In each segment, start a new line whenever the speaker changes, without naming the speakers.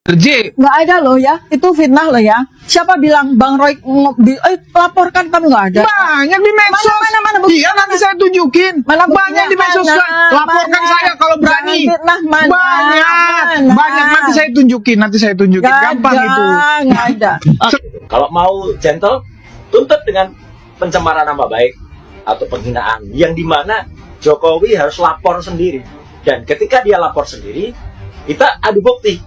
J.
Nggak ada loh ya, itu fitnah loh ya. Siapa bilang Bang Roy laporkan kamu nggak ada?
Banyak di medsos.
Mana,
Iya, nanti saya tunjukin.
Mana
Banyak di medsos. Laporkan saya kalau berani.
Fitnah mana?
Banyak. Nanti saya tunjukin. Gampang itu.
Nggak ada.
Kalau mau gentle, tuntut dengan pencemaran nama baik atau penghinaan, yang dimana Jokowi harus lapor sendiri. Dan ketika dia lapor sendiri, kita adu bukti.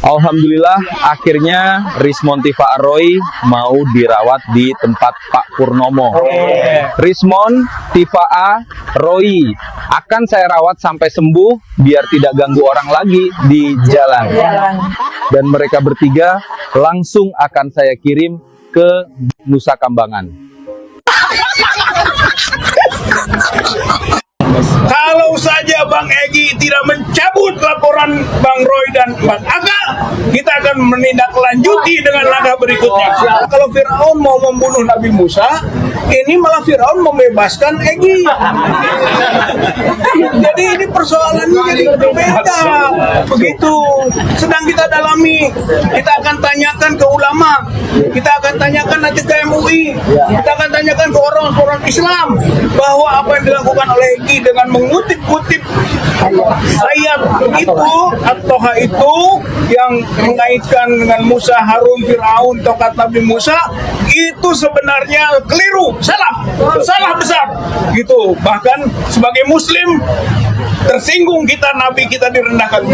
Alhamdulillah akhirnya Rismon Tifaa Roy mau dirawat di tempat Pak Purnomo. Rismon Tifaa Roy akan saya rawat sampai sembuh biar tidak ganggu orang lagi di jalan. Dan mereka bertiga langsung akan saya kirim ke Nusa Kambangan.
Kalau saja Bang Egy tidak mencabut laporan Bang Roy dan Bang Aga, kita akan menindaklanjuti dengan langkah berikutnya. Kalau Firaun mau membunuh Nabi Musa, ini malah Firaun membebaskan Egy. Jadi ini persoalannya jadi berbeda. Begitu. Sedang kita dalami. Kita akan tanyakan ke ulama. Kita akan tanyakan nanti ke MUI. Kita akan tanyakan ke orang-orang Islam bahwa apa yang dilakukan oleh Egy dengan mengutip-utip ayat itu atau itu yang mengaitkan dengan Musa, Harun, Firaun, tongkat Nabi Musa, itu sebenarnya keliru, salah besar gitu. Bahkan sebagai Muslim tersinggung kita, Nabi kita direndahkan.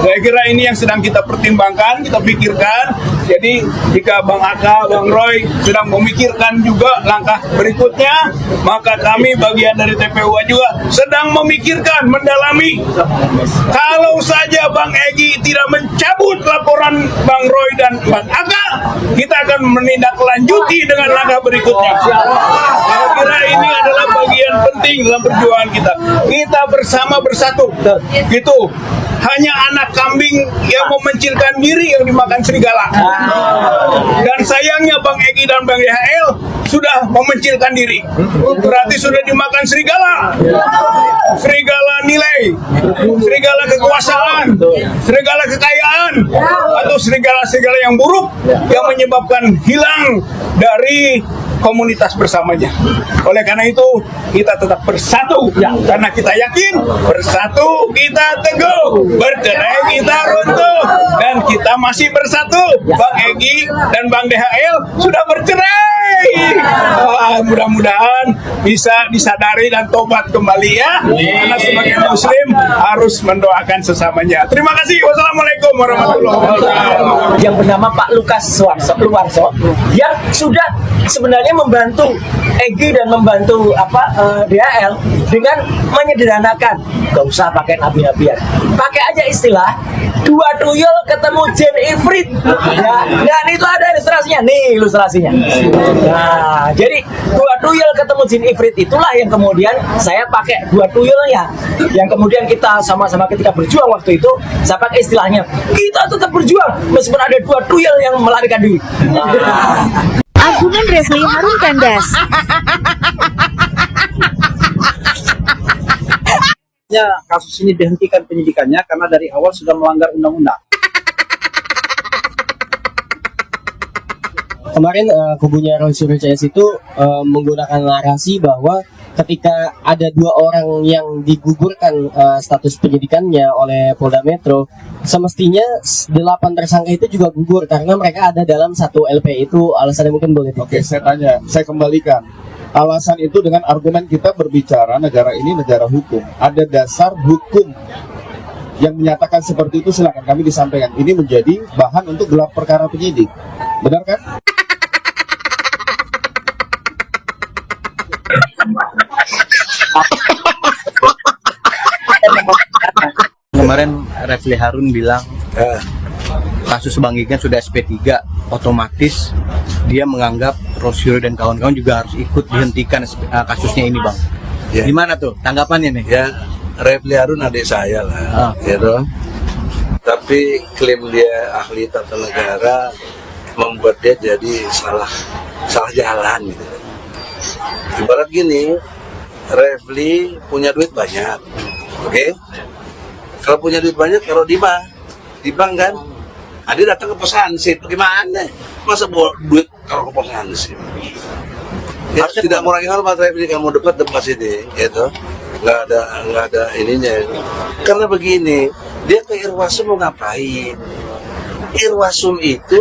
Saya kira ini yang sedang kita pertimbangkan, kita pikirkan. Jadi jika Bang Aka, Bang Roy sedang memikirkan juga langkah berikutnya, maka kami bagian dari TPUA juga sedang memikirkan, mendalami. Kalau saja Bang Egy tidak mencabut laporan Bang Roy dan Bang Aka, kita akan menindaklanjuti dengan langkah berikutnya. Saya kira ini adalah bagian penting dalam perjuangan kita. Kita bersama bersatu, gitu. Hanya anak kambing yang memencilkan diri yang dimakan serigala. Dan sayangnya Bang Egy dan Bang YHL sudah memencilkan diri. Berarti sudah dimakan serigala. Serigala nilai, serigala kekuasaan, serigala kekayaan, atau serigala-serigala yang buruk yang menyebabkan hilang dari komunitas bersamanya. Oleh karena itu kita tetap bersatu, karena kita yakin bersatu kita teguh, bercerai kita runtuh, dan kita masih bersatu. Bang Egy dan Bang DHL sudah bercerai. Mudah-mudahan bisa disadari dan tobat kembali ya, karena sebagai Muslim harus mendoakan sesamanya. Terima kasih. Wassalamualaikum warahmatullahi wabarakatuh.
Yang bernama Pak Lukas Luarso yang sudah sebenarnya membantu Egy dan membantu DHL dengan menyederhanakan, gak usah pakai nabi-nabian, pakai aja istilah dua tuyul ketemu Jin Ifrit ya. Dan itu ada ilustrasinya, nih ilustrasinya. Nah, jadi dua tuyul ketemu Jin Ifrit itulah yang kemudian saya pakai dua tuyulnya, yang kemudian kita sama-sama ketika berjuang waktu itu saya pakai istilahnya, kita tetap berjuang meskipun ada dua tuyul yang melarikan diri.
Argumen Refli Harun kandas.
Kasus ini dihentikan penyidikannya karena dari awal sudah melanggar undang-undang.
Kemarin kubunya Roy Suryo CS itu menggunakan narasi bahwa ketika ada dua orang yang digugurkan status penyidikannya oleh Polda Metro, semestinya 8 tersangka itu juga gugur karena mereka ada dalam satu LP. Itu alasannya mungkin boleh.
Oke, saya kembalikan. Alasan itu dengan argumen kita berbicara negara ini negara hukum. Ada dasar hukum yang menyatakan seperti itu, silakan kami disampaikan. Ini menjadi bahan untuk gelar perkara penyidik. Benar kan?
Kemarin Refli Harun bilang kasus Bang Egy sudah SP3, otomatis dia menganggap Rosyuro dan kawan-kawan juga harus ikut dihentikan kasusnya ini, Bang.
Ya.
Gimana tuh tanggapannya nih?
Ya, Refli Harun adik saya lah, gitu. Tapi klaim dia ahli tata negara membuat dia jadi salah jalan gitu. Ibarat gini, Refli punya duit banyak, oke? Kalau punya duit banyak, kalau di mana? di bank kan. Nah, dia datang ke pos hansip, bagaimana? Masa bawa duit kalau ke pos hansip? Ya, tidak mengurangi hormat, Refli, kalau mau debat sini, gitu. Nggak ada ininya. Karena begini, dia ke Irwasum mau ngapain? Irwasum itu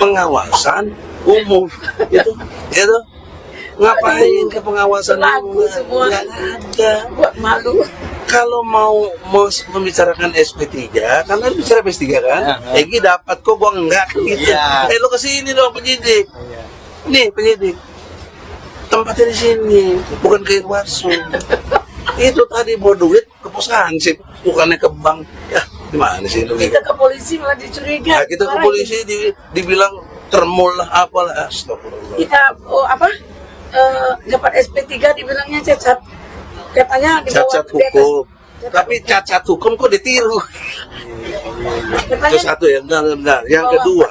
pengawasan umum, gitu. Ngapain ke pengawasan umum? Nggak ada.
Buat malu.
Kalau mau membicarakan SP3, kan harus bicara SP3 kan? Egi dapat kok, gua enggak gitu. Lo kesini dong penyidik. Nih penyidik. Tempatnya di sini, bukan ke Irwasum. Itu tadi bawa duit ke pos hansip, bukannya ke bank. Ya, gimana sih itu?
Kita ke polisi malah dicurigai.
Nah, kita ke polisi dibilang termol lah, apalah. Astagfirullah.
Kita dapat SP3 dibilangnya cacat. Katanya
cacat hukum. Tapi cacat hukum kok ditiru. Itu satu ya, benar. Yang kedua,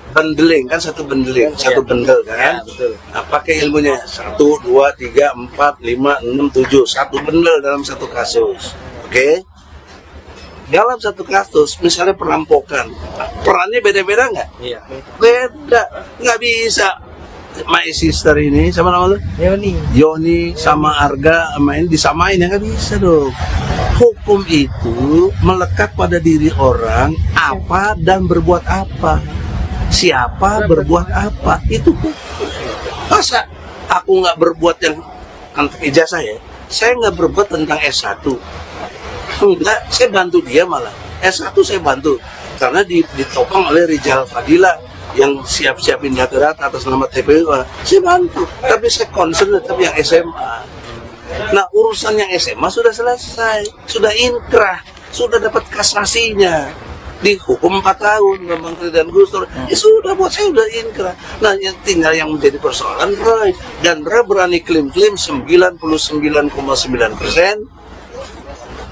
bendeling kan, satu bendeling, satu bendel kan. Nah, pakai ilmunya 1, 2, 3, 4, 5, 6, 7, satu bendel dalam satu kasus. Oke? Dalam satu kasus, misalnya perampokan, perannya beda-beda nggak?
Iya.
Beda, nggak bisa. My sister ini sama nama lu? Yoni sama Arga main disamain, ya nggak bisa dong. Hukum itu melekat pada diri orang apa dan berbuat apa. Siapa berbuat apa itu hukum. Masa aku nggak berbuat yang tentang ijazah ya? Saya nggak berbuat tentang S1. Enggak, saya bantu dia malah. S1 saya bantu karena ditopang oleh Rijal Fadila yang siap-siapin data-data atas nama TPU, saya bantu. Tapi saya concern tetap yang SMA. Nah, urusan yang SMA sudah selesai, sudah inkrah, sudah dapat kasasinya, dihukum 4 tahun, Bambang Tri dan Gus Dur. Ya sudah, buat saya sudah inkrah. Nah, yang tinggal yang menjadi persoalan Roy, dan Roy berani klaim-klaim 99,9%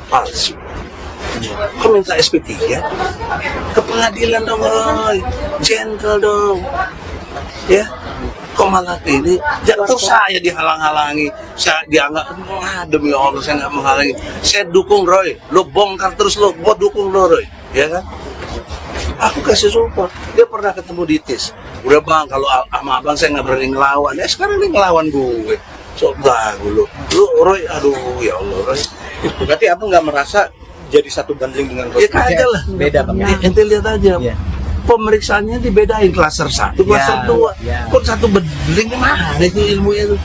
palsu. Kok minta SP3? Ke pengadilan dong, Roy. Gentle dong. Ya. Kok malah ini? Jatuh saya dihalang-halangi. Saya dianggap, demi Allah saya nggak menghalangi. Saya dukung Roy. Lo bongkar terus lo, gua dukung lo Roy. Ya kan? Aku kasih support. Dia pernah ketemu di TIS. Udah bang, kalau sama abang saya nggak berani ngelawan. Ya sekarang dia ngelawan gue. Sok lagu lo. Lo Roy, aduh ya Allah Roy.
Berarti abang nggak merasa jadi satu banding dengan
ya kagak lah,
beda bang.
Ente lihat aja, pemeriksaannya dibedain klaser 1, klaser 2. Kok satu banding gimana itu ilmunya tuh?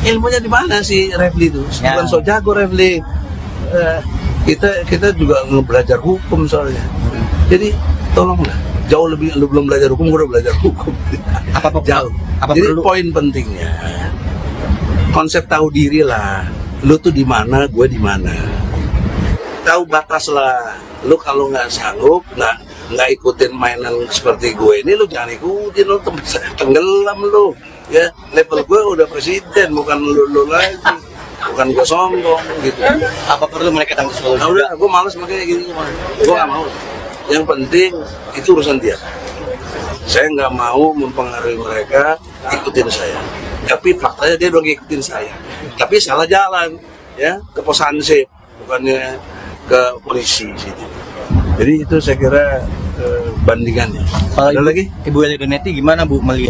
Ilmunya di mana sih Refli itu? Bukan so jago Refli. Kita juga belajar hukum soalnya. Jadi tolonglah, jauh lebih lu belum belajar hukum, gue udah belajar hukum.
Apa
jauh?
Apa
jadi
perlu?
Poin pentingnya konsep tahu diri lah. Lu tuh di mana, gue di mana. Tahu batas lah. Lu kalau nggak sanggup, nggak ikutin mainan seperti gue ini, lu jangan ikutin, lu tenggelam lu. Ya, level gue udah presiden, bukan lu lagi. Bukan gue sombong gitu.
Apa perlu mereka tanggung jawab?
Nah, udah, gue males makanya gini. Gue nggak mau. Yang penting itu urusan dia. Saya nggak mau mempengaruhi mereka ikutin saya. Tapi faktanya dia udah ngikutin saya. Tapi salah jalan, ya ke pos hansip, bukannya ke polisi situ. Jadi itu saya kira bandingannya.
Kalau
ada lagi?
Ibu Eli Doneti gimana Bu melihat